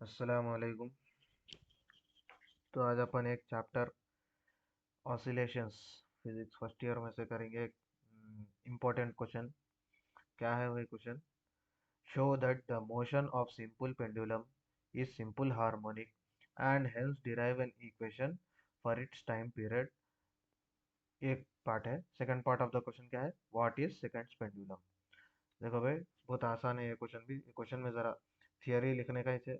अस्सलाम वालेकुम। तो आज अपन एक chapter oscillations physics first year में से करेंगे। एक इम्पोर्टेंट क्वेश्चन। क्या है वही question? Show that the motion of simple pendulum is simple harmonic and hence derive an equation for its time period. एक पार्ट है। Second part of the question क्या है? What is second pendulum. देखो भाई, बहुत आसान है ये क्वेश्चन भी। क्वेश्चन में ज़रा थियरी लिखने का इसे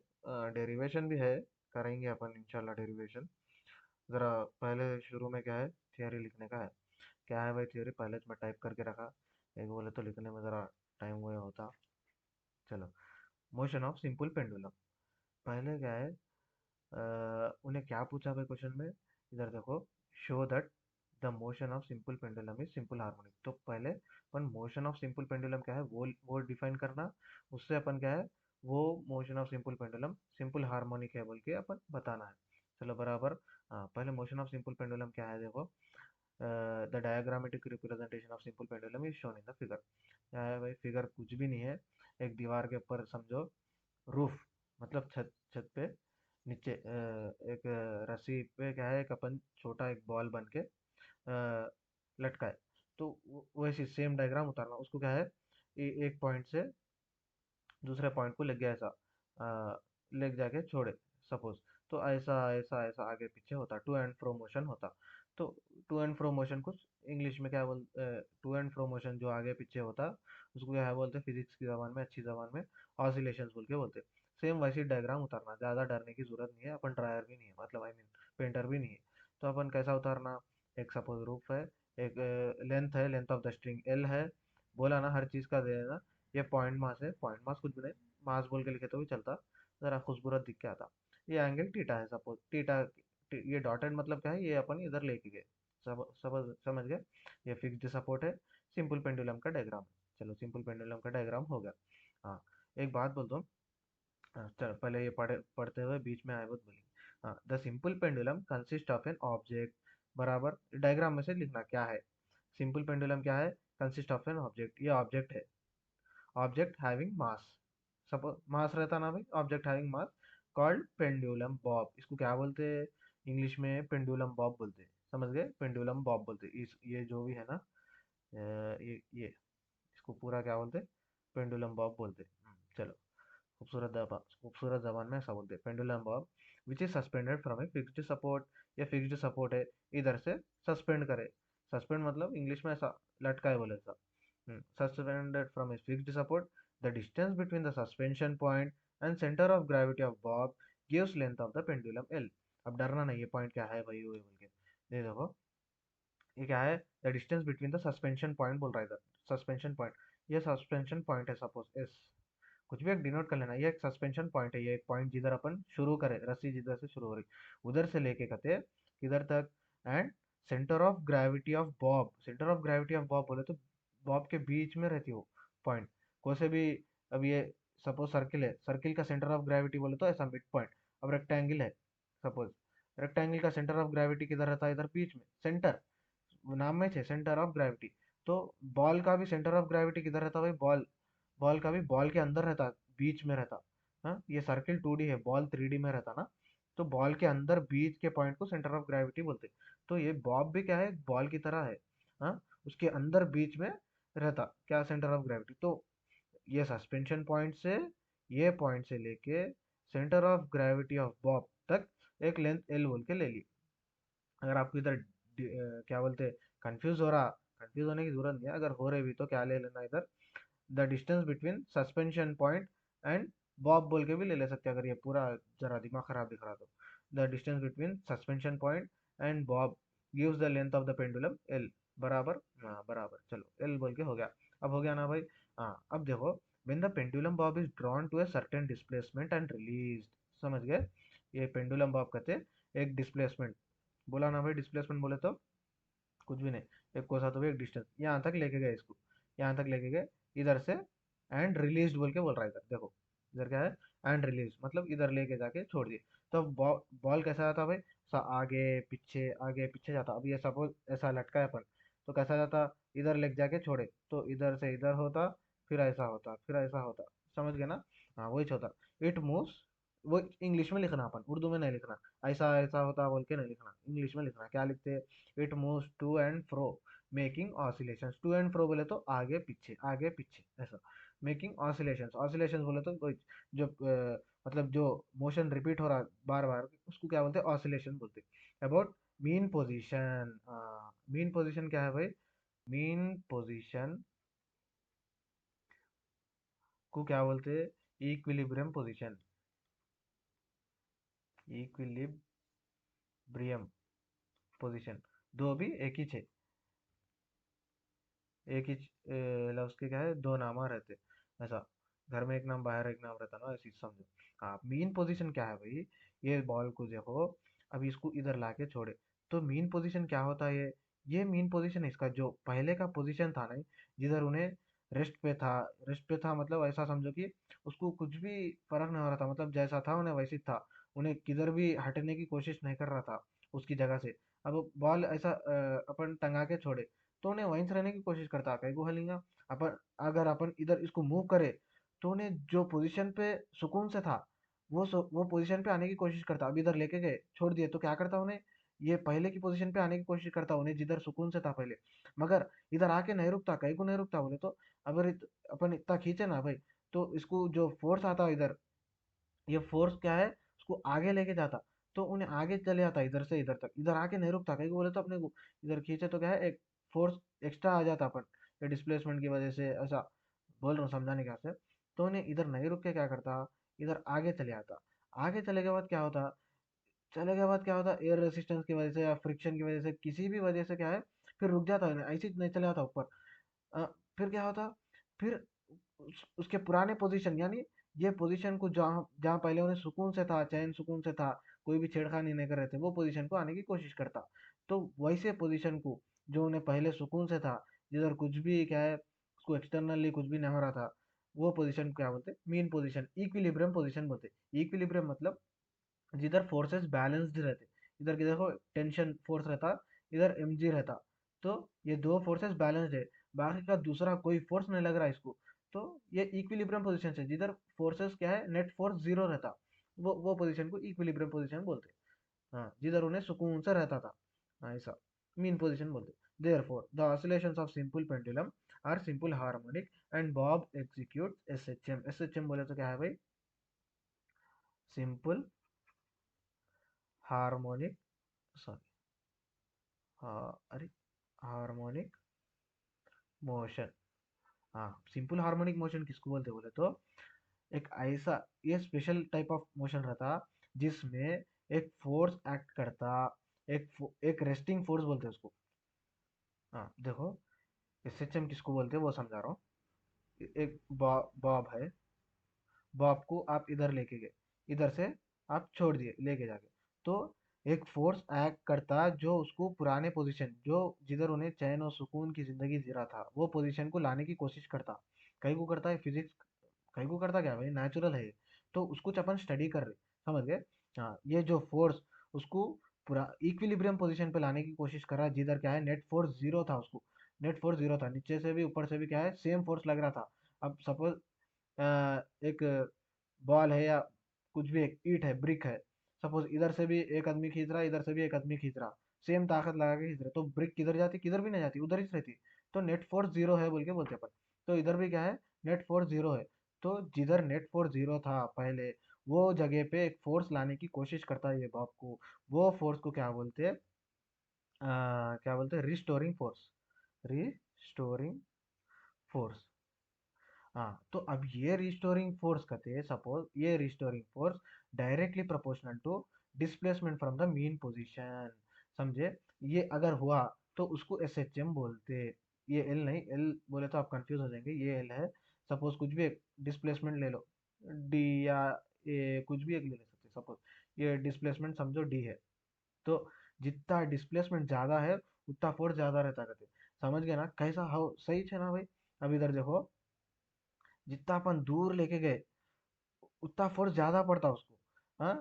डेरिवेशन भी है। करेंगे अपन इंशाल्लाह डेरिवेशन। ज़रा पहले शुरू में क्या है, थियरी लिखने का है। क्या है भाई थियरी? पहले तो मैं टाइप करके रखा, एक बोले तो लिखने में ज़रा टाइम हुआ होता। चलो, मोशन ऑफ सिंपल पेंडुलम। पहले क्या है, उन्हें क्या पूछा भाई क्वेश्चन में? इधर देखो, show that the motion of simple pendulum is simple harmonic. तो पहले अपन मोशन ऑफ सिंपल पेंडुलम क्या है वो डिफाइन करना। उससे अपन क्या है, वो motion of simple pendulum simple harmonic है बोल के अपन बताना है। चलो बराबर। हाँ, पहले मोशन ऑफ सिंपल पेंडुलम क्या है देखो। The diagrammatic representation of simple pendulum is shown in the figure. क्या है भाई? फिगर कुछ भी नहीं है। एक दीवार के ऊपर समझो, रूफ मतलब छत, छत पे नीचे एक रस्सी पे क्या है, एक अपन छोटा एक बॉल बन के लटका है। तो वैसी सेम डायग्राम उतारना। उसको क्या है, एक पॉइंट से दूसरे पॉइंट को लेके गया ऐसा, लेके जाके छोड़े सपोज। तो ऐसा ऐसा ऐसा आगे पीछे होता, टू एंड फ्रो मोशन होता। तो टू एंड फ्रो मोशन कुछ इंग्लिश में क्या बोल, टू एंड फ्रो मोशन जो आगे पीछे होता, उसको क्या है बोलते, फिजिक्स की जबान में, अच्छी जबान में ऑसिलेशंस बोल के बोलते। सेम वैसी डायग्राम उतारना, ज़्यादा डरने की जरूरत नहीं है। अपन ड्रायर भी नहीं है, मतलब आई मीन पेंटर भी नहीं है। तो अपन कैसा उतारना, एक सपोज रूफ है, एक लेंथ है, length of the string L है। बोला ना, हर चीज़ का दे देना। ये पॉइंट मास है, पॉइंट मास कुछ भी नहीं, मास बोल के लिखे तो भी चलता, ज़रा खूबसूरत दिख के आता। ये एंगल थीटा है सपोज, थीटा। ये डॉटेड मतलब क्या है, ये अपन इधर लेके गए। सब सब समझ गए। ये फिक्स्ड सपोर्ट है, सिंपल पेंडुलम का डायग्राम है। चलो, सिंपल पेंडुलम का डायग्राम हो गया। हाँ, एक बात बोल दो। हाँ, चलो पहले ये पढ़ते हुए बीच में आए बात बोलेंगे। हाँ, the simple pendulum consist of an object. बराबर, डायग्राम में से लिखना क्या है। सिंपल पेंडुलम क्या है? कंसिस्ट ऑफ एन ऑब्जेक्ट, ये ऑब्जेक्ट है। ऑब्जेक्ट हैविंग मास, सपोज मास रहता ना भाई, object having mass called pendulum Bob. इसको क्या बोलते हैं इंग्लिश में? पेंडुलम बॉब बोलते हैं। समझ गए? पेंडुलम बॉब बोलते हैं। इस ये जो भी है ना, ये इसको पूरा क्या बोलते हैं? पेंडुलम बॉब बोलते हैं। चलो, खूबसूरत जबान में ऐसा बोलते हैं, pendulum Bob which is suspended from a fixed support. ये फिक्स्ड सपोर्ट है, इधर से सस्पेंड करे। सस्पेंड मतलब इंग्लिश में ऐसा लटका है बोले ऐसा। Suspended from a fixed support, the distance between the suspension point and center of gravity of bob gives length of the pendulum L। अब डरना नहीं, ये पॉइंट क्या है भाई वो बोल के। ये देखो, ये क्या है? The distance between the suspension point बोल रहा है इधर, सस्पेंशन पॉइंट। ये सस्पेंशन पॉइंट है सपोज एस। कुछ भी एक डिनोट कर लेना, ये एक सस्पेंशन पॉइंट है। ये एक पॉइंट जिधर अपन शुरू करे, रस्सी जिधर से शुरू हो रही, उधर से लेके कहते किधर तक। And centre of gravity of Bob, centre of gravity of Bob बोले तो बॉब के बीच में रहती हो पॉइंट, कोई से भी। अब ये सपोज सर्किल है, सर्किल का सेंटर ऑफ ग्रेविटी बोले तो ऐसा मिड पॉइंट। अब रेक्टेंगल है सपोज, रेक्टेंगल का सेंटर ऑफ ग्रेविटी किधर रहता है? इधर बीच में, सेंटर। नाम में है सेंटर ऑफ ग्रेविटी। तो बॉल का भी सेंटर ऑफ ग्रेविटी किधर रहता है भाई? बॉल, बॉल का भी बॉल के अंदर रहता, बीच में रहता। हाँ, ये सर्किल 2D है, बॉल 3D में रहता ना। तो बॉल के अंदर बीच के पॉइंट को सेंटर ऑफ ग्रेविटी बोलते हैं। तो ये बॉब भी क्या है, बॉल की तरह है। हाँ, उसके अंदर बीच में रहता क्या, सेंटर ऑफ ग्रेविटी। तो ये सस्पेंशन पॉइंट से, ये पॉइंट से लेके centre of gravity of Bob तक एक लेंथ एल बोल के ले ली। अगर आपको इधर क्या बोलते हैं, कंफ्यूज हो रहा, कंफ्यूज होने की जरूरत नहीं है। अगर हो रहे भी तो क्या ले लेना इधर, the distance between suspension point and Bob बोल के भी ले ले सकते हैं, अगर ये पूरा जरा दिमाग खराब दिख रहा तो। The distance between suspension point and Bob gives the length of the pendulum L. बराबर। हाँ बराबर, चलो एल बोल के हो गया। अब हो गया ना भाई। हाँ, अब देखो, when the pendulum bob is drawn to a certain displacement and released। समझ गए? ये पेंडुलम बॉब कहते हैं एक डिस्प्लेसमेंट। बोला ना भाई, डिस्प्लेसमेंट बोले तो कुछ भी नहीं, एक कोसा तो भी एक डिस्टेंस, यहाँ तक लेके गए इसको, यहाँ तक लेके गए इधर से। एंड रिलीज बोल के बोल रहा है इधर, देखो इधर क्या है, एंड रिलीज मतलब इधर लेके जाके छोड़ दिए। तो बॉल कैसा जाता भाई? आगे पीछे जाता। अब ये सपोज ऐसा लटका है अपन, तो कैसा जाता? इधर लेके जाके छोड़े तो इधर से इधर होता, फिर ऐसा होता, फिर ऐसा होता। समझ गए ना? हाँ, वही होता। इट मूव्स वो इंग्लिश में लिखना, अपन उर्दू में नहीं लिखना। ऐसा ऐसा होता बोल के नहीं लिखना, इंग्लिश में लिखना। क्या लिखते हैं? It moves to and fro making oscillations. To and fro बोले तो आगे पीछे ऐसा। मेकिंग ऑसिलेशंस, ऑसिलेशंस बोले तो जो मतलब जो मोशन रिपीट हो रहा है बार बार, उसको क्या बोलते हैं? ऑसिलेशन बोलते हैं। About mean position, mean position क्या है भाई? मीन पोजीशन को क्या बोलते हैं? Equilibrium position, equilibrium position. दो भी एक ही छे, एक ही लफ्ज के क्या है? दो नामा रहते ऐसा। घर में एक नाम, बाहर एक नाम रहता ना, ऐसी समझो। हाँ, मीन पोजीशन क्या है भाई? ये बॉल को देखो, अभी इसको इधर लाके छोड़े, तो मीन पोजीशन क्या होता है? ये मीन पोजीशन इसका जो पहले का पोजीशन था ना, जिधर उन्हें रेस्ट पे था, मतलब ऐसा समझो कि उसको कुछ भी फर्क नहीं हो रहा था, मतलब जैसा था उन्हें वैसे ही था। उन्हें किधर भी हटने की कोशिश नहीं कर रहा था उसकी जगह से। अब बॉल ऐसा अपन टंगा के छोड़े, तो उन्हें वहीं से रहने की कोशिश करता, कहीं को हलेगा। अपन अगर अपन इधर इसको मूव करे, तो उन्हें जो पोजीशन पे सुकून से था, वो पोजीशन पे आने की कोशिश करता। अब इधर लेके गए, छोड़ दिए, तो क्या करता उन्हें? ये पहले की पोजीशन पे आने की कोशिश करता उन्हें, जिधर सुकून से था पहले। मगर इधर आके नहीं रुकता, कहीं को नहीं रुकता बोले तो। अगर अपन इतना खींचे ना भाई, तो इसको जो फोर्स आता है इधर, ये फोर्स क्या है? उसको आगे लेके जाता। तो उन्हें आगे चले जाता इधर से इधर तक, इधर आके नहीं रुकता, कहीं को बोले तो अपने को इधर खींचे तो क्या है, एक फोर्स एक्स्ट्रा आ जाता अपन, ये डिस्प्लेसमेंट की वजह से, ऐसा बोल रहा हूँ समझाने का से। तो उन्हें इधर नहीं रुक के क्या करता, इधर आगे चले आता। आगे चले के बाद क्या होता? चले के बाद क्या होता? एयर रेसिस्टेंस की वजह से या फ्रिक्शन की वजह से, किसी भी वजह से क्या है, फिर रुक जाता है, ऐसे ही नहीं चले जाता ऊपर। अ, फिर क्या होता? फिर उसके पुराने पोजीशन, यानी ये पोजीशन को जहाँ जहाँ पहले उन्हें सुकून से था, चैन सुकून से था, कोई भी छेड़खानी नहीं कर रहे थे, वो पोजीशन को आने की कोशिश करता। तो वैसे पोजीशन को, जो उन्हें पहले सुकून से था, जिधर कुछ भी क्या है, उसको एक्सटर्नली कुछ भी नहीं हो रहा था, वो पोजीशन क्या बोलते? मीन पोजीशन, इक्विलिब्रियम पोजीशन बोलते। इक्विलिब्रियम मतलब जिधर फोर्सेस बैलेंस्ड रहते। इधर की देखो टेंशन फोर्स रहता, इधर mg रहता। तो ये दो फोर्सेस बैलेंस्ड है, बाकी का दूसरा कोई फोर्स नहीं लग रहा इसको। तो ये इक्विलिब्रियम पोजीशन है, जिधर फोर्सेस क्या है, नेट फोर्स जीरो रहता। वो पोजीशन को इक्विलिब्रियम पोजीशन बोलते हैं। हाँ, जिधर उन्हें सुकून से रहता था, हाँ, ऐसा मीन पोजीशन बोलते। Therefore the oscillations of simple pendulum are simple harmonic and bob execute SHM. SHM बोले तो क्या है भाई? सिंपल हार्मोनिक, सॉरी, हाँ, अरे, हार्मोनिक मोशन। हाँ, सिंपल हार्मोनिक मोशन किसको बोलते बोले तो, एक ऐसा, ये स्पेशल टाइप ऑफ मोशन रहता, जिसमें एक फोर्स एक्ट करता। एक रेस्टिंग फोर्स बोलते हैं उसको। हाँ देखो, एसएचएम किसको बोलते हैं वो समझा रहा हूँ। एक बॉब है, बॉब को आप इधर लेके गए, इधर से आप छोड़ दिए लेके जाके, तो एक फोर्स एक्ट करता, जो उसको पुराने पोजीशन, जो जिधर उन्हें चैन और सुकून की जिंदगी जी रहा था, वो पोजीशन को लाने की कोशिश करता। कहीं को करता है फिजिक्स, कहीं को करता क्या भाई, नेचुरल है ये। तो उसको अपन स्टडी कर रहे, समझ गए? हाँ, ये जो फोर्स उसको पूरा इक्विलिब्रियम पोजीशन पे लाने की कोशिश कर रहा है, जिधर क्या है, नेट फोर्स जीरो था उसको। नेट फोर्स जीरो था, नीचे से भी ऊपर से भी क्या है, सेम फोर्स लग रहा था। अब सपोज एक बॉल है, या कुछ भी, एक ईंट है, ब्रिक है, सपोज इधर से भी एक आदमी खींच रहा है, इधर से भी एक आदमी खींच रहा, सेम ताकत लगा के खींच रहे, तो ब्रिक किधर जाती? किधर भी नहीं जाती, उधर ही रहती। तो नेट फोर्स जीरो है बोल के बोलते अपन। तो इधर भी क्या है, नेट फोर्स जीरो है। तो जिधर नेट फोर्स जीरो था पहले, वो जगह पे एक फोर्स लाने की कोशिश करता है ये बॉब को। वो फोर्स को क्या बोलते हैं? क्या बोलते हैं? Restoring force, restoring force. हाँ, तो अब ये रिस्टोरिंग फोर्स कहते हैं, सपोज ये restoring force directly proportional to displacement from the mean position. समझे? ये अगर हुआ तो उसको एसएचएम बोलते। ये एल नहीं, एल बोले तो आप कंफ्यूज हो जाएंगे, ये एल है। सपोज कुछ भी एक डिस्प्लेसमेंट ले लो, डी, या ए, कुछ भी एक ले सकते, सपोज ये डिस्प्लेसमेंट समझो डी है। तो जितना डिस्प्लेसमेंट ज्यादा है, उतना फोर्स ज्यादा रहता कहते। समझ गए ना कैसा? हो सही है ना भाई? अब इधर देखो, जितना अपन दूर लेके गए, उतना फोर्स ज्यादा पड़ता उसको। हाँ,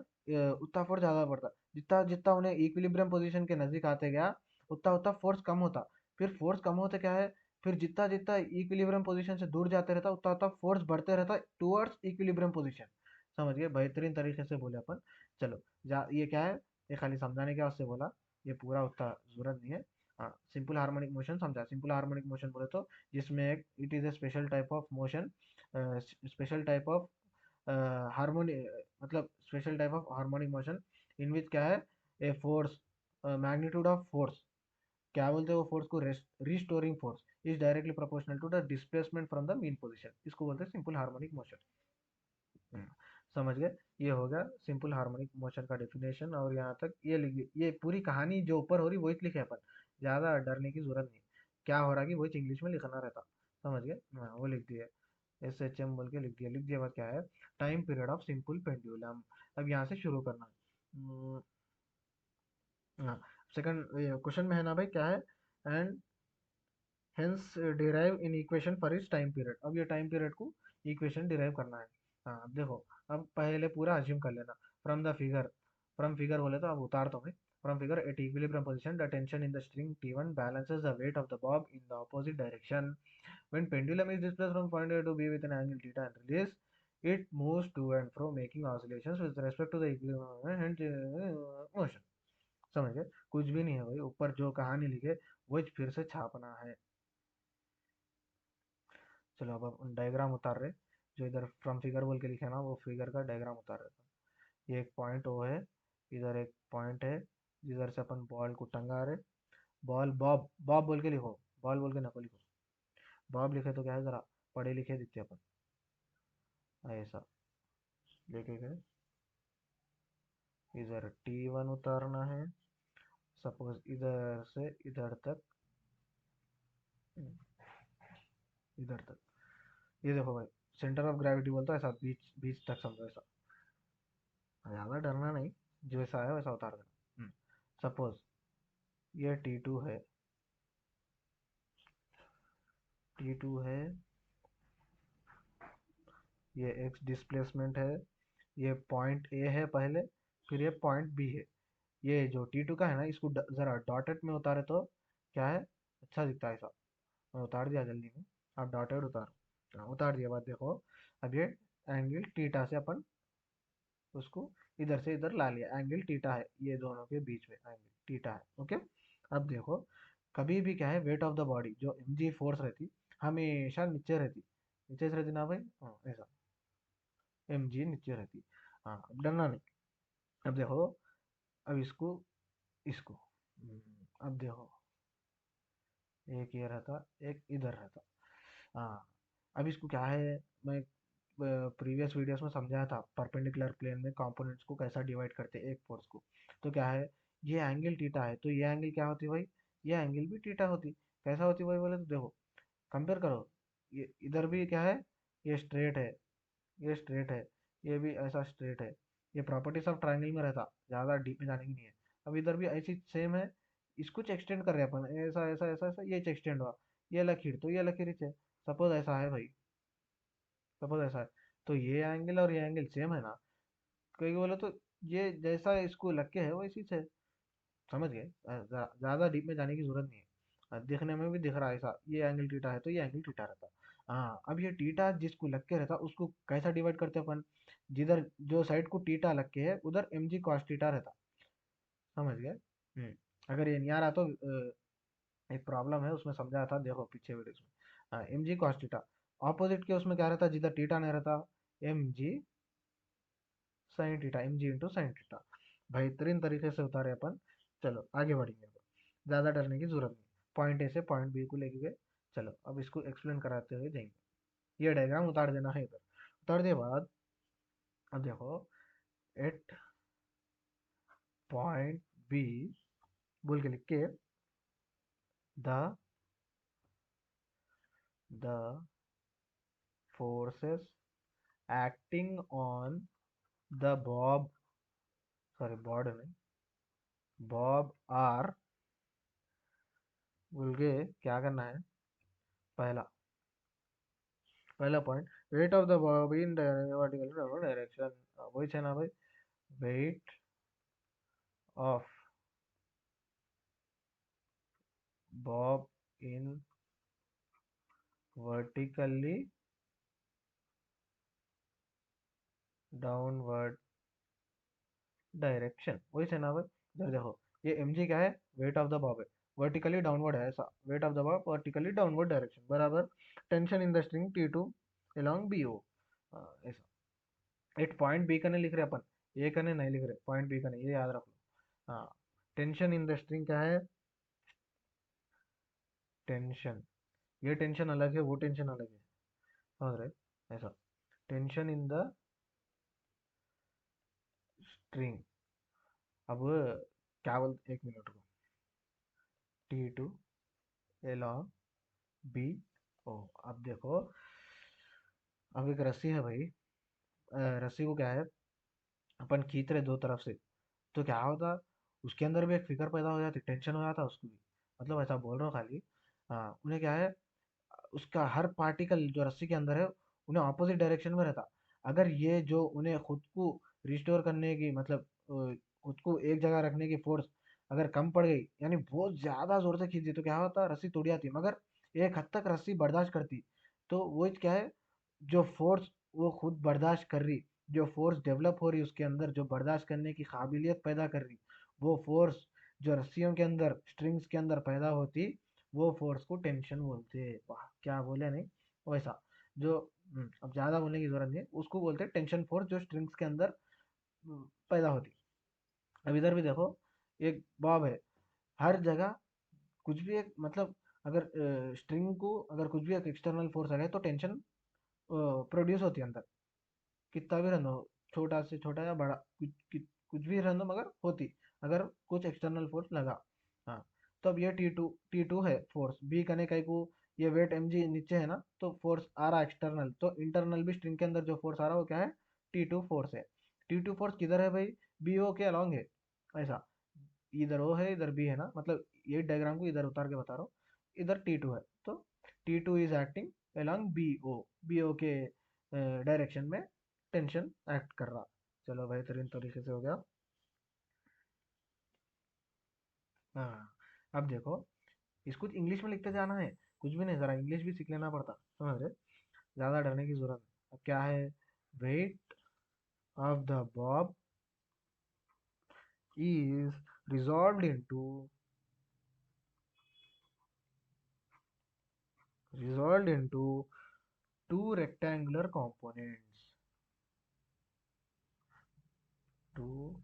उतना फोर्स ज्यादा पड़ता, जितना जितना उन्हें इक्विलिब्रियम पोजीशन के नजदीक आते गया, उतना उतना फोर्स कम होता। फिर फोर्स कम होते क्या है, फिर जितना जितना इक्विलिब्रियम पोजीशन से दूर जाते रहता, उतना उतना फोर्स बढ़ते रहता टुवर्ड्स इक्विलिब्रियम पोजीशन। समझ गए, बेहतरीन तरीके से बोले अपन। चलो, जा ये क्या है, ये खाली समझाने के वास्ते बोला, ये पूरा उतना जरूरत नहीं है। हाँ, सिंपल हार्मोनिक मोशन समझा। सिंपल हार्मोनिक मोशन बोले तो जिसमें एक it is a special type of motion, special type of harmony, मतलब special type of harmonic motion in which क्या है, a force, magnitude of force, क्या बोलते हैं वो फोर्स को, restoring force is directly proportional to the displacement from the mean position, इसको बोलते हैं सिंपल हार्मोनिक मोशन। समझ गए, ये हो गया सिंपल हार्मोनिक मोशन का डेफिनेशन। और यहाँ तक ये लिखिए, ये पूरी कहानी जो ऊपर हो रही वही लिखे अपन, ज़्यादा डरने की जरूरत नहीं। क्या हो रहा है कि वही इंग्लिश में लिखना रहता। समझ गए, हाँ वो लिख दिए, SHM बोल के लिख दिया। लिख दिया बाद क्या है, time period of simple pendulum. अब यहाँ से शुरू करना है। हाँ, सेकंड क्वेश्चन में है ना भाई, क्या है, and hence derive in equation for इस टाइम पीरियड। अब ये टाइम पीरियड को इक्वेशन डिराइव करना है। हाँ, अब देखो, अब पहले पूरा अज्यूम कर लेना। From the figure, from figure बोले तो अब उतार दो मैं। From figure, at equilibrium position the tension in the string T1 balances the weight of the bob in the opposite direction. When pendulum is displaced from point A to B with an angle theta and release, it moves to and fro making oscillations with respect to the equilibrium and motion. समझ गए, कुछ भी नहीं है भाई, ऊपर जो कहानी लिखे वही फिर से छापना है। चलो अब हम डायग्राम उतार रहे, जो इधर फ्रॉम फिगर बोल के लिखे ना, वो फिगर का डायग्राम उतार रहे थे। ये एक पॉइंट ओ है, इधर एक पॉइंट है जिधर से अपन बॉल को टंगा रहे। बॉल बॉब, बॉब बोल के लिखो, बॉल बोल के नको लिखो। बॉब लिखे तो क्या है, जरा पढ़े लिखे दिखते अपन। ऐसा लेके गए, इधर T1 उतारना है, सपोज इधर से इधर तक, इधर तक। ये देखो भाई, सेंटर ऑफ ग्रेविटी बोलता है ऐसा, बीच बीच तक समझो ऐसा। ज़्यादा डरना नहीं, जैसा है वैसा उतार देना। सपोज ये T2 है, T2 है, ये x डिस्प्लेसमेंट है, ये पॉइंट ए है पहले, फिर ये पॉइंट बी है। ये जो T2 का है ना, इसको जरा डॉटेड में उतारे तो क्या है, अच्छा दिखता है ऐसा। मैं उतार दिया जल्दी में, आप डॉटेड उतारो। हाँ, उतार दिया, बाद देखो, अब ये एंगल टीटा से अपन उसको इधर से इधर ला लिया, एंगल टीटा है, ये दोनों के बीच में एंगल टीटा है। ओके, अब देखो, कभी भी क्या है, वेट ऑफ द बॉडी जो mg फोर्स रहती, हमेशा नीचे रहती, नीचे से रहती ना भाई, हाँ ऐसा, mg नीचे रहती। हाँ, अब डरना नहीं। अब देखो, अब इसको, इसको, अब देखो, एक ये रहता, एक इधर रहता। हाँ, अब इसको क्या है, मैं प्रीवियस वीडियोस में समझाया था, परपेंडिकुलर प्लेन में कंपोनेंट्स को कैसा डिवाइड करते हैं एक फोर्स को। तो क्या है, ये एंगल थीटा है, तो ये एंगल क्या होती है भाई, ये एंगल भी थीटा होती। कैसा होती भाई बोले तो देखो, कंपेयर करो, ये इधर भी क्या है, ये स्ट्रेट है, ये स्ट्रेट है, ये भी ऐसा स्ट्रेट है। ये प्रॉपर्टीज ऑफ ट्राइंगल में रहता, ज़्यादा डीप में जाने की नहीं है। अब इधर भी ऐसी सेम है, इसको एक्सटेंड कर रहे हैं अपन, ऐसा ऐसा ऐसा ऐसा, ये एक्सटेंड हुआ, ये लकीर तो ये लकीर है। सपोज ऐसा है भाई, सपोज ऐसा है, तो ये एंगल और ये एंगल सेम है ना, कोई बोले तो ये जैसा इसको लग के है वैसी से। समझ गए, ज्यादा डीप में जाने की जरूरत नहीं है। दिखने में भी दिख रहा है ऐसा, ये एंगल टीटा है तो ये एंगल टीटा रहता। हाँ, अब ये टीटा जिसको लग के रहता उसको कैसा डिवाइड करते हैं अपन, जिधर जो साइड को टीटा लग के है उधर mg cos टीटा रहता। समझ गए। अगर ये नहीं आ रहा तो एक प्रॉब्लम है उसमें समझाया था, देखो पीछे वीडियोस में। हाँ, mg cos टीटा। ऑपोजिट के उसमें क्या रहता, जिधर टीटा नहीं रहता, mg sin theta, mg into sine theta. बेहतरीन तरीके से उतारे अपन। चलो आगे बढ़ेंगे, ज़्यादा डरने की जरूरत नहीं। पॉइंट ए से पॉइंट बी को लेके गए। चलो अब इसको एक्सप्लेन कराते हुए जाएंगे। ये डायग्राम उतार देना है इधर, उतार दिए बाद, अब देखो, एट पॉइंट बी बोल के लिख के, the the forces acting on the bob, sorry bod नहीं, बॉब आर, बोल के क्या करना है, पहला, पहला point, weight of the bob in vertical direction. वही है ना भाई, weight of bob in vertically downward direction, वही से ना भाई। इधर देखो, ये एम जी क्या है, वेट ऑफ द बॉब है, वर्टिकली डाउनवर्ड है ऐसा, weight of the bob vertically downward direction बराबर tension in the string T two along B O, ऐसा। एक पॉइंट बी कने लिख रहे अपन, ए कने नहीं लिख रहे, पॉइंट बी कने, ये याद रख लो। हाँ, टेंशन इन द स्ट्रिंग क्या है, टेंशन, ये टेंशन अलग है, वो टेंशन अलग है, समझ रहे, ऐसा। टेंशन इन द स्ट्रिंग, अब क्या बोलते, एक मिनट को, T two along B O. अब देखो, अब एक रस्सी है भाई, रस्सी को क्या है, अपन खींच रहे दो तरफ से, तो क्या होता, उसके अंदर भी एक फिकर पैदा हो जाती, टेंशन हो जाता उसको भी, मतलब ऐसा बोल रहा हूँ खाली। हाँ, उन्हें क्या है, उसका हर पार्टिकल जो रस्सी के अंदर है, उन्हें ऑपोजिट डायरेक्शन में रहता। अगर ये जो उन्हें खुद को रिस्टोर करने की, मतलब खुद को एक जगह रखने की फोर्स अगर कम पड़ गई, यानी बहुत ज्यादा जोर से खींच दी, तो क्या होता, रस्सी टूट जाती, मगर एक हद तक रस्सी बर्दाश्त करती। तो वो क्या है, जो फोर्स वो खुद बर्दाश्त कर रही, जो फोर्स डेवलप हो रही उसके अंदर, जो बर्दाश्त करने की काबिलियत पैदा कर रही, वो फोर्स जो रस्सियों के अंदर, स्ट्रिंग्स के अंदर पैदा होती, वो फोर्स को टेंशन बोलते हैं। वाह, क्या बोले नहीं, वैसा। जो अब ज़्यादा बोलने की ज़रूरत नहीं है, उसको बोलते हैं टेंशन फोर्स, जो स्ट्रिंग्स के अंदर पैदा होती। अब इधर भी देखो, एक बॉब है, हर जगह कुछ भी एक, मतलब अगर स्ट्रिंग को अगर कुछ भी एक एक्सटर्नल फोर्स आ गया, तो टेंशन प्रोड्यूस होती है अंदर, कितना भी रन हो, छोटा से छोटा या बड़ा, कुछ भी रन हो, मगर होती, अगर कुछ एक्सटर्नल फोर्स लगा। हाँ, तो अब ये टी टू है फोर्स, बी कने कई को, ये वेट एम जी नीचे है ना, तो फोर्स आ रहा एक्सटर्नल, तो इंटरनल भी स्ट्रिंग के अंदर जो फोर्स आ रहा है वो क्या है, टी टू फोर्स है। टी टू फोर्स किधर है भाई, बी ओ के अलॉन्ग है, ऐसा। इधर ओ है, इधर बी है ना, मतलब ये डायग्राम को इधर उतार के बता रहा हूँ, इधर टी टू है, तो T two is acting along B O, B O के डायरेक्शन में टेंशन एक्ट कर रहा। चलो बेहतरीन तरीके से हो गया। हाँ, अब देखो, इसको इंग्लिश में लिखते जाना है, कुछ भी नहीं, जरा इंग्लिश भी सीख लेना पड़ता, समझ रहे, ज्यादा डरने की जरूरत नहीं। अब क्या है, weight of the bob is resolved into resolved into two rectangular components, two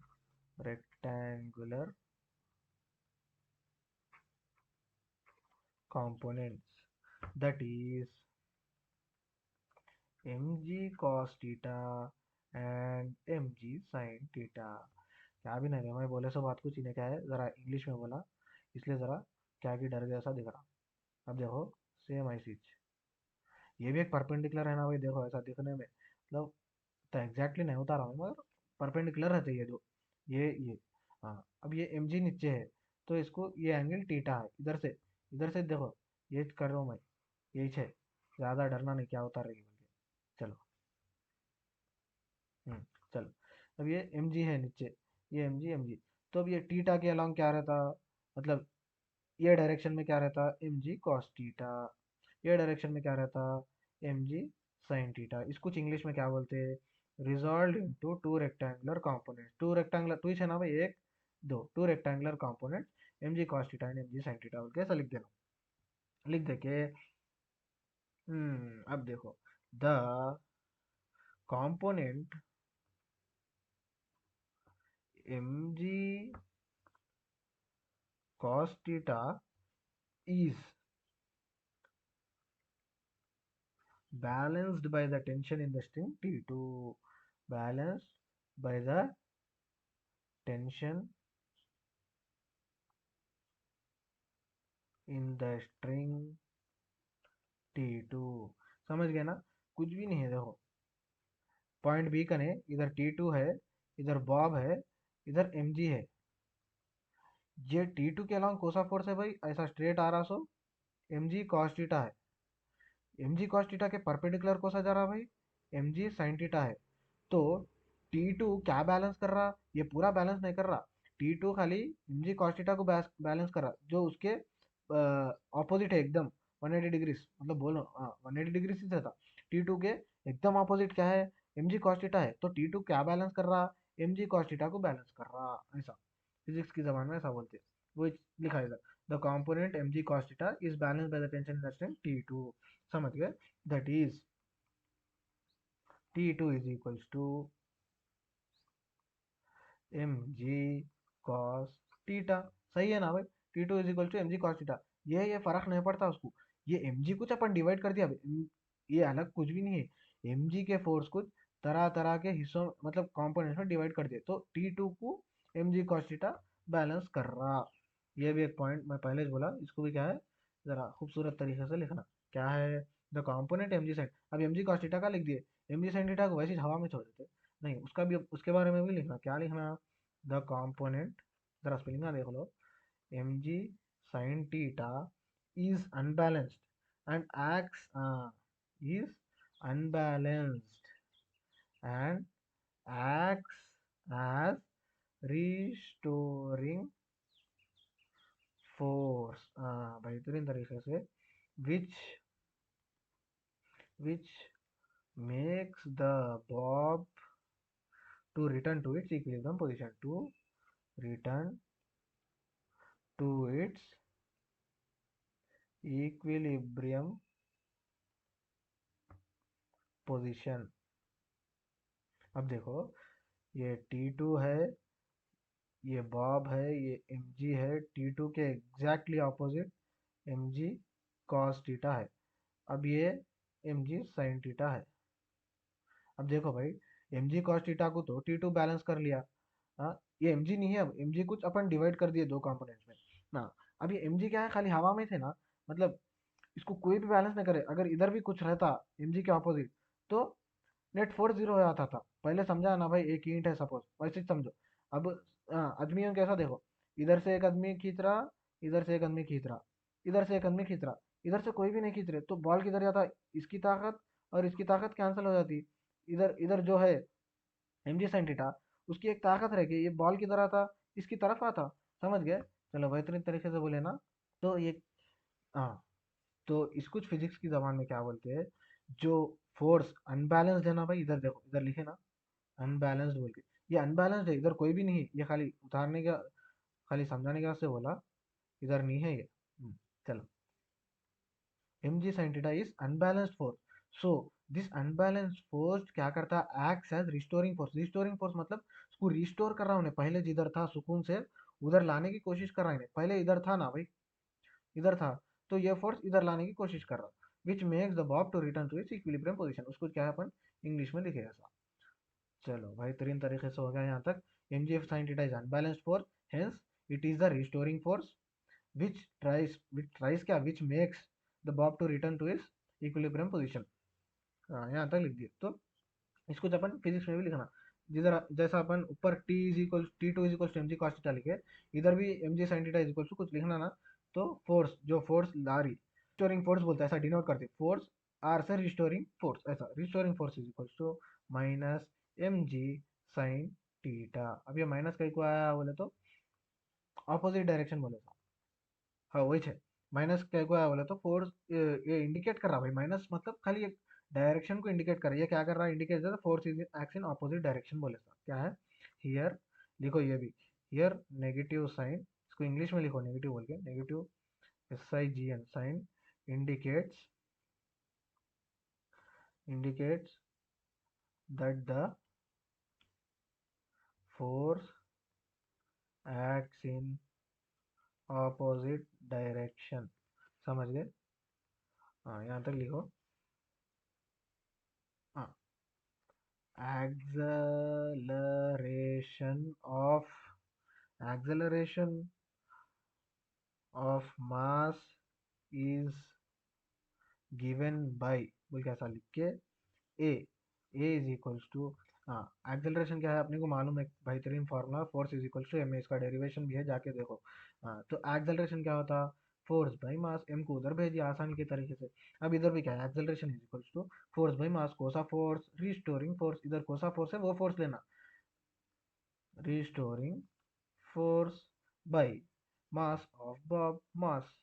rectangular components, that is mg cos theta and mg sin theta। क्या भी नहीं, मैं बोले सो बात कुछ ही नहीं, क्या है, जरा इंग्लिश में बोला, इसलिए जरा क्या कि डर गया सा दिख रहा। अब देखो, सेम ऐसी चीज, ये भी एक परपेंडिकुलर है ना भाई, देखो ऐसा दिखने में, मतलब तो एग्जैक्टली नहीं उतारा हूँ, मगर परपेंडिकुलर रहते ये दो, ये हाँ। अब ये एम जी नीचे है, तो इसको ये एंगल टीटा है, इधर से देखो, ये कर रहा हूँ मैं, यही है, ज़्यादा डरना नहीं क्या उतार रही है बोल के। चलो, हम्म, चलो। अब ये एम जी है नीचे, ये एम जी, तो अब ये टीटा के अलॉन्ग क्या रहता, मतलब ये डायरेक्शन में क्या रहता, एम जी कॉस टीटा, ये डायरेक्शन में क्या रहता, एम जी साइन थीटा। इसको कुछ इंग्लिश में क्या बोलते हैं, resolve into two rectangular component, two rectangular, two ही है ना भाई, एक दो, two rectangular component, M G cos theta and M G sine theta बोल के ऐसा लिख देना। लिख दे के, अब देखो, the component M G cos theta is balanced by the tension in the string T2, balanced by the tension in the string T2। समझ गए ना, कुछ भी नहीं है, देखो पॉइंट बी कने, इधर T2 है, इधर बॉब है, इधर mg है, ये T2 के अलॉन्ग कोसा फोर्स है भाई, ऐसा स्ट्रेट आ रहा, सो mg cos थीटा है, mg cos थीटा के परपेंडिकुलर कोसा जा रहा भाई, mg sin थीटा है। तो T2 क्या बैलेंस कर रहा, ये पूरा बैलेंस नहीं कर रहा, T2 खाली mg cos थीटा को बैलेंस कर रहा, जो उसके ऑपोजिट है एकदम, 180 डिग्रीज, मतलब बोलो हाँ 180 डिग्रीज ही था। T2 के एकदम ऑपोजिट क्या है, mg cos थीटा है, तो T2 क्या बैलेंस कर रहा, mg cos थीटा को बैलेंस कर रहा, ऐसा फिजिक्स की जबान में ऐसा बोलते हैं। वो लिखा है इधर, the component mg cos theta is balanced by the tension in the string T2, समझ गए, that is T2 is equals to mg cos theta, सही है ना भाई, T2 is equal to mg cos theta, ये फर्क नहीं पड़ता उसको, ये mg कुछ अपन डिवाइड कर दिया, ये अलग कुछ भी नहीं है, mg के फोर्स कुछ तरह तरह के हिस्सों मतलब कंपोनेंट्स में डिवाइड कर दिए, तो T2 को mg cos थीटा बैलेंस कर रहा, ये भी एक पॉइंट मैं पहले ही बोला, इसको भी क्या है जरा खूबसूरत तरीके से लिखना, क्या है, द कंपोनेंट mg sin, अब mg cos थीटा का लिख दिए, mg sin थीटा को वैसे ही हवा में छोड़ देते, नहीं उसका भी उसके बारे में भी लिखना, क्या लिखना, द कंपोनेंट, जरा स्पेलिंग ना देख लो, mg sin theta is unbalanced and acts is unbalanced and acts as restoring force, बेहतरीन तरीके से, which which makes the bob to return to its equilibrium position, to return to its equilibrium position। अब देखो, ये T2 है, ये Bob है, ये mg है, T2 के exactly opposite mg cos theta है, अब ये mg sin थीटा है। अब देखो भाई, mg cos थीटा को तो T2 बैलेंस कर लिया, हाँ, ये mg नहीं है, अब mg कुछ अपन डिवाइड कर दिए दो कंपोनेंट्स में ना, अब ये mg क्या है, खाली हवा में थे ना, मतलब इसको कोई भी बैलेंस नहीं करे, अगर इधर भी कुछ रहता mg के ऑपोजिट तो नेट फोर्स जीरो हो जाता था, पहले समझा ना भाई, एक ईंट है सपोज, वैसे ही समझो। अब आदमियों कैसा देखो, इधर से एक आदमी खींच रहा, इधर से एक आदमी खींच रहा, इधर से एक आदमी खींच रहा, इधर से कोई भी नहीं खींच रहे, तो बॉल किधर जाता, इसकी ताकत और इसकी ताकत कैंसिल हो जाती, इधर इधर जो है mg sin थीटा, उसकी एक ताकत रह गई, ये बॉल किधर आता, इसकी तरफ आता, समझ गए, चलो बेहतरीन तरीके से बोले ना, तो ये, हाँ, तो इस कुछ फिजिक्स की जबान में क्या बोलते हैं, जो फोर्स अनबैलेंस्ड है ना भाई, इधर देखो, इधर लिखे ना अनबैलेंस्ड बोल के, ये अनबैलेंस्ड है, इधर कोई भी नहीं है, ये खाली उतारने का, खाली समझाने के वास्ते बोला, इधर नहीं है ये, चलो, mg sin theta is unbalanced force, so this unbalanced force क्या करता है, acts as restoring force, restoring force मतलब उसको रिस्टोर कर रहा हूँ, पहले जिधर था सुकून से उधर लाने की कोशिश कर रहा है, पहले इधर था ना भाई, इधर था, तो ये फोर्स इधर लाने की कोशिश कर रहा, which makes the bob to return to its equilibrium position, उसको क्या है अपन इंग्लिश में लिखे ऐसा, चलो भाई तीन तरीके से हो गया यहाँ तक, mgf sin theta is unbalanced force, hence it is the restoring force which tries क्या which makes the bob to return to its equilibrium position, यहाँ तक लिख दिया, तो इसको जब अपन फिजिक्स में भी लिखना, जिधर जैसा अपन ऊपर T2 M G cos theta लिखे, इधर भी mg sin theta is equal to कुछ लिखना ना, तो फोर्स जो फोर्स ला रही, रिस्टोरिंग फोर्स बोलते हैं, ऐसा डिनोट करते, फोर्स आर से रिस्टोरिंग फोर्स, ऐसा restoring force is equal to minus mg sin theta, अब ये माइनस कहीं को आया बोले तो ऑपोजिट डायरेक्शन बोले तो, हाँ वही है, माइनस क्या को आया बोले तो फोर्स, ये इंडिकेट कर रहा भाई, माइनस मतलब खाली एक डायरेक्शन को इंडिकेट कर रहा है, ये क्या कर रहा है, indicate force is act in opposite direction बोले तो क्या है, हियर लिखो ये भी, हियर नेगेटिव साइन, इसको इंग्लिश में लिखो नेगेटिव बोल के, negative SIGN sign indicates indicates that the force acts in opposite direction, समझ गए, हाँ यहाँ तक लिखो, हाँ, acceleration of acceleration of mass is given by, बोल के ऐसा लिख के, A A is equals to, हाँ, एक्सेलरेशन क्या है अपने को मालूम है, बेहतरीन formula, force is equals to M, इसका डेरिवेशन भी है, जाके देखो, हाँ, तो एक्सेलरेशन क्या होता, फोर्स बाई मास, एम को उधर भेजिए आसानी के तरीके से, अब इधर भी क्या है, acceleration is equals to force by mass, कोसा फोर्स रिस्टोरिंग फोर्स, इधर कोसा फोर्स है वो फोर्स लेना, restoring force by mass of Bob, mass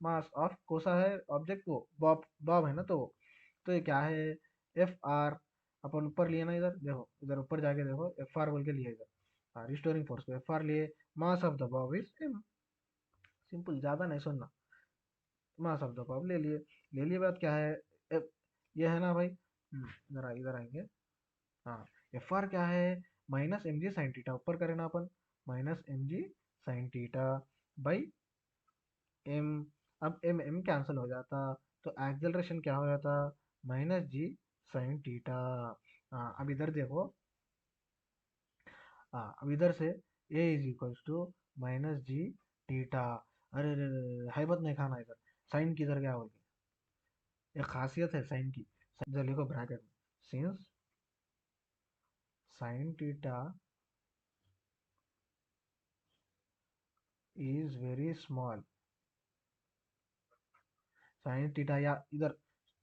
mass of कोसा है ऑब्जेक्ट, को बॉब बॉब है ना, तो ये क्या है, F R, अपन ऊपर लिए ना, इधर देखो, इधर ऊपर जाके देखो, एफ आर बोल के लिए इधर। हाँ, रिस्टोरिंग फोर्स को एफ आर लिए, mass of the bob is M. Simple, ज़्यादा नहीं सुनना। मास ऑफ द बॉब ले लिए। ले लिए बात क्या है, ये है ना भाई। जरा इधर आएंगे। हाँ, एफ आर क्या है, minus M G sine theta, ऊपर करें ना अपन, minus M G sine theta by M. अब एम एम कैंसिल हो जाता, तो एक्सेलरेशन क्या हो जाता, माइनस जी साइन थीटा। हाँ, अब इधर देखो। हाँ, अब इधर से A is equals to minus G theta. अरे अरे हाइबत नहीं खाना इधर। साइन किधर गया बोल के, एक खासियत है साइन की। इधर लिखो ब्रैकेट में, since sign theta is very small. Sine theta, या इधर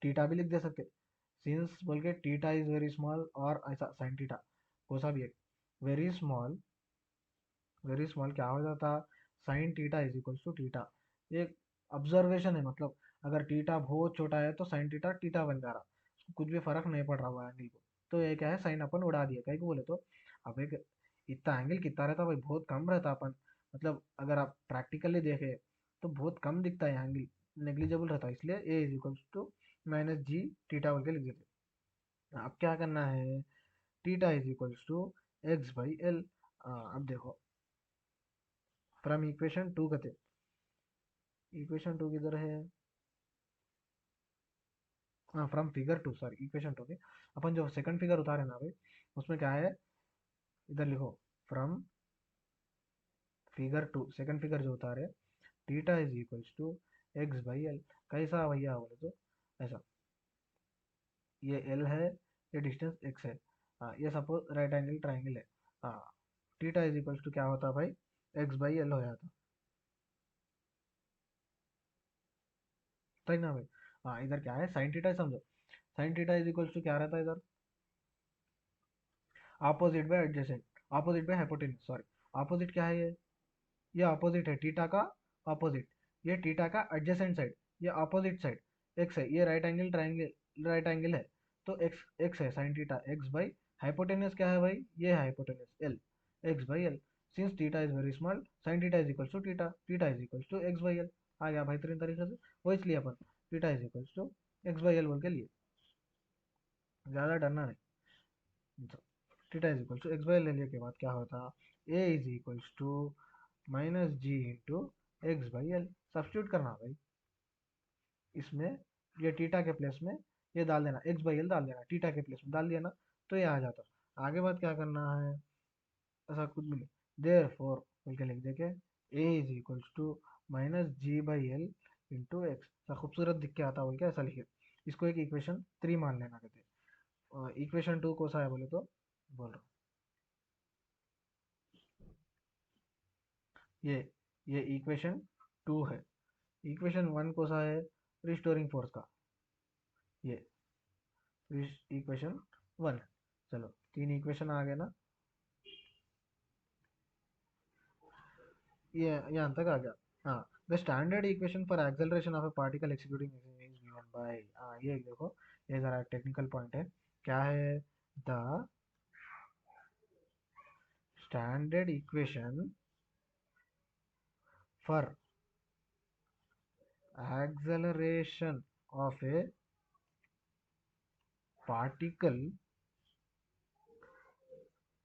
थीटा भी लिख दे सकते, सिंस बोल के थीटा इज वेरी स्मॉल, और ऐसा साइन थीटा कोई सा भी एक, वेरी स्मॉल। वेरी स्मॉल क्या हो जाता, sine theta is equals to theta. एक ऑब्जर्वेशन है, मतलब अगर थीटा बहुत छोटा है तो साइन थीटा थीटा बन जा रहा, उसको कुछ भी फर्क नहीं पड़ रहा हुआ एंगल को। तो ये क्या है, साइन अपन उड़ा दिया, क्या बोले तो। अब एक इतना एंगल कितना रहता भाई, बहुत कम रहता अपन, मतलब अगर आप प्रैक्टिकली देखे तो बहुत कम दिखता है एंगल, नेग्लिजिबल रहता है, इसलिए A is equals to minus G theta बोल के लिख देते। अब क्या करना है, theta is equals to X by L. अब देखो, फ्रॉम इक्वेशन टू कहते, इक्वेशन टू किधर है, हाँ from figure two, sorry equation two की अपन जो सेकंड फिगर उतारे ना भाई, उसमें क्या है, इधर लिखो, from figure two, second figure जो उतारे, theta is equals to X by L. कैसा भैया बोले तो, ऐसा, ये एल है, ये डिस्टेंस एक्स है। हाँ, ये सपोज राइट एंगल ट्राइंगल है। हाँ, थीटा इज इक्वल्स टू क्या होता है भाई, एक्स बाई एल हो जाता, सही ना भाई। हाँ, इधर क्या है, साइन थीटा समझो, sine theta is equals to क्या रहता है इधर, opposite by adjacent, opposite by hypotenuse, sorry. Opposite क्या है ये ऑपोजिट है थीटा का, ऑपोजिट, ये थीटा का एडजेसेंट साइड, ये ऑपोजिट साइड एक्स है, ये right angle triangle, right angle है, तो एक्स एक्स है, sine theta X by hypotenuse क्या है भाई, ये है hypotenuse L, X by L. Since theta is very small, sine theta is equals to theta, theta is equals to X by L. आ गया भाई तीन तरीके से, वो इसलिए अपन theta is equals to X by L बोल के लिए, ज़्यादा डरना नहीं। Theta is equals to X by L लेने के बाद क्या होता, A is equals to minus G into X by L. Substitute करना भाई इसमें, ये टीटा के प्लेस में ये डाल देना, एक्स बाई एल डाल देना, टीटा के प्लेस में डाल दिया ना, तो ये आ जाता। आगे बात क्या करना है, ऐसा कुछ भी नहीं, देयर फोर बोल के लिख दे के, A is equals to minus G by L into X. ऐसा खूबसूरत दिख के आता बोल के ऐसा लिखे, इसको एक इक्वेशन थ्री मान लेना कहते। इक्वेशन टू कौन सा है बोले तो, बोल रहा हूँ, ये ये इक्वेशन टू है। इक्वेशन वन कौन सा है, रिस्टोरिंग फोर्स का, ये इक्वेशन वन। चलो, तीन इक्वेशन आ गए ना, ये यहाँ तक आ गया। हाँ, the standard equation for acceleration of A particle executing is given by, ये देखो, ये जरा टेक्निकल पॉइंट है, क्या है, the standard equation for acceleration of A particle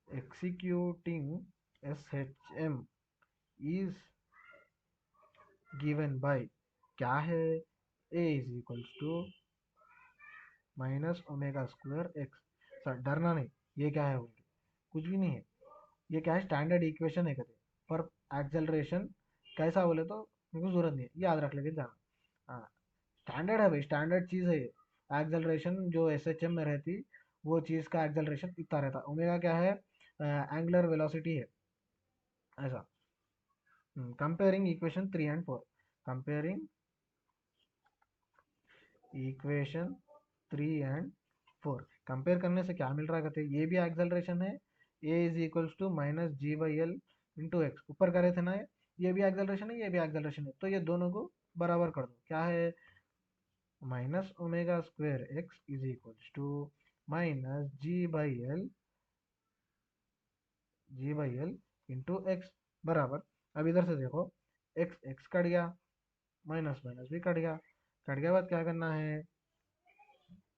executing SHM is given by, क्या है, a is equals to minus omega square x. Sir डरना नहीं, ये क्या है बोल, कुछ भी नहीं है, ये क्या है, स्टैंडर्ड इक्वेशन है कहते, पर एक्सेलरेशन कैसा बोले तो मेरे को जरूरत नहीं है, याद रख लेके जाना। हाँ, स्टैंडर्ड है भाई, स्टैंडर्ड चीज़ है ये। एक्सेलरेशन जो एस एच एम में रहती, वो चीज़ का एक्सेलरेशन इतना रहता, ओमेगा क्या है, एंगुलर वेलोसिटी है, ऐसा। Comparing equation three and four, comparing equation three and four, compare करने से क्या मिल रहा है कहते हैं, ये भी एक्सेलरेशन है, A is equals to minus G by L into X, ऊपर करे थे ना ये भी एक्सेलरेशन है, ये भी एक्सेलरेशन है, तो ये दोनों को बराबर कर दो, क्या है, minus omega square X is equals to minus G by L into X बराबर। अब इधर से देखो, एक्स एक्स कट गया, माइनस माइनस भी कट गया। कट गया बाद क्या करना है,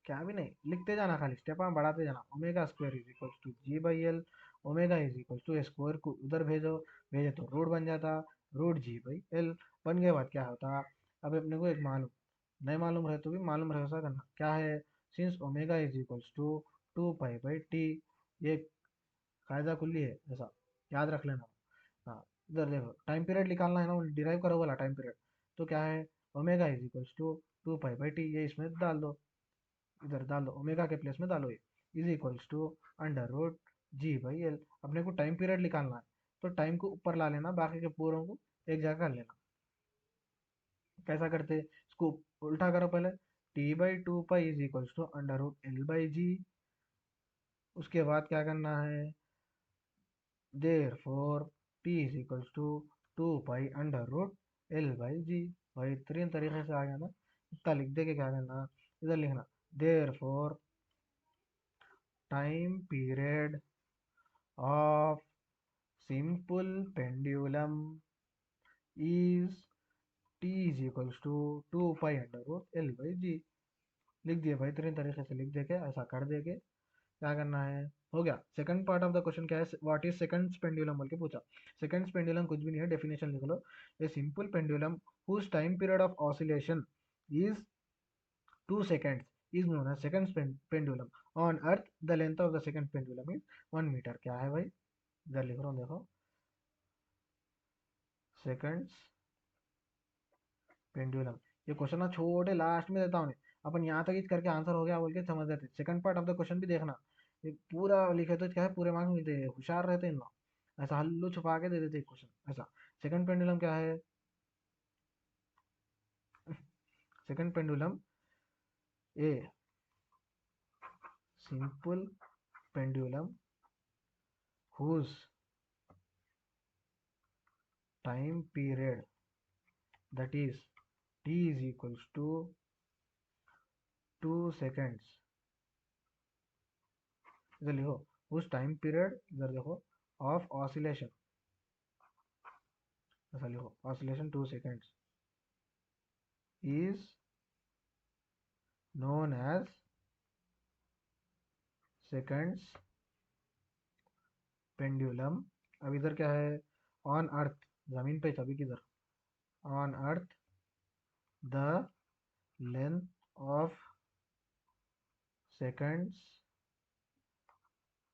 क्या भी नहीं, लिखते जाना, खाली स्टेप आप बढ़ाते जाना। Omega square is equal to G by L, omega is equal to square को उधर भेजो, भेजे तो रूट बन जाता, रूट जी बाई एल। बन गया बाद क्या होता, अब अपने को एक मालूम, नहीं मालूम रहे तो भी मालूम रहे ऐसा करना, क्या है, since omega is equal to 2 pi by T, ये कायदा कुल्ली है ऐसा, याद रख लेना। हाँ, इधर देखो टाइम पीरियड निकालना है ना, डिराइव करो वाला टाइम पीरियड, तो क्या है, omega is equal to 2 pi by T, ये इसमें डाल दो, इधर डाल दो, ओमेगा के प्लेस में डालो, ये is equals to under root G by L. अपने को टाइम पीरियड निकालना है, तो टाइम को ऊपर ला लेना, बाकी के पूरों को एक जगह कर लेना। कैसा करते, इसको उल्टा करो पहले, t/2 pi is equals to under root L/G। उसके बाद क्या करना है, therefore T is equals to 2 pi under root L/G। भाई तीन तरीके से आ गया ना, इतना लिख दे के क्या करना, इधर लिखना, therefore time period of simple pendulum is t is equals to 2 pi under root L by G. लिख दिए भाई, तीन तरीके से लिख दे के ऐसा कर दे के क्या करना है, हो गया। Second part of the question क्या है, व्हाट इज सेकंड पेंडुलम बोल के पूछा। सेकंड पेंडुलम कुछ भी नहीं है, डेफिनेशन लिख लो, a simple pendulum whose time period of oscillation is 2 seconds is known as second pendulum on earth। the length of the second pendulum is 1 metre. क्या है भाई, इधर लिख रहा हूँ देखो, सेकंड्स पेंडुलम। ये क्वेश्चन ना छोटे लास्ट में देता हूँ, अपन यहाँ तक ही करके आंसर हो गया बोल के समझ जाते। Second part of the question भी देखना, ये पूरा लिखे तो क्या है, पूरे मार्क्स मिलते हैं, होशियार रहते हैं इन लोग, ऐसा हल्लू छुपा के दे देते क्वेश्चन ऐसा। सेकंड पेंडुलम क्या है, second pendulum A simple pendulum whose time period that is t is equals to 2 seconds। इधर लिखो, उस टाइम पीरियड, इधर देखो, ऑफ ऑसिलेशन, ऐसा लिखो, oscillation 2 seconds is known as seconds pendulum। अब इधर क्या है, ऑन अर्थ, जमीन पे सभी किधर, on earth the length of seconds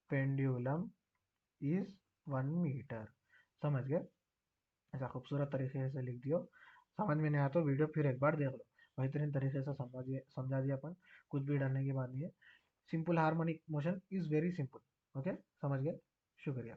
pendulum is 1 metre. समझ गए, ऐसा खूबसूरत तरीके से लिख दियो। समझ में नहीं आया तो वीडियो फिर एक बार देख लो, बेहतरीन तरीके से समझिए, समझा दिया अपन, कुछ भी डरने की बात नहीं है। Simple harmonic motion is very simple. Okay, समझ गए, शुक्रिया।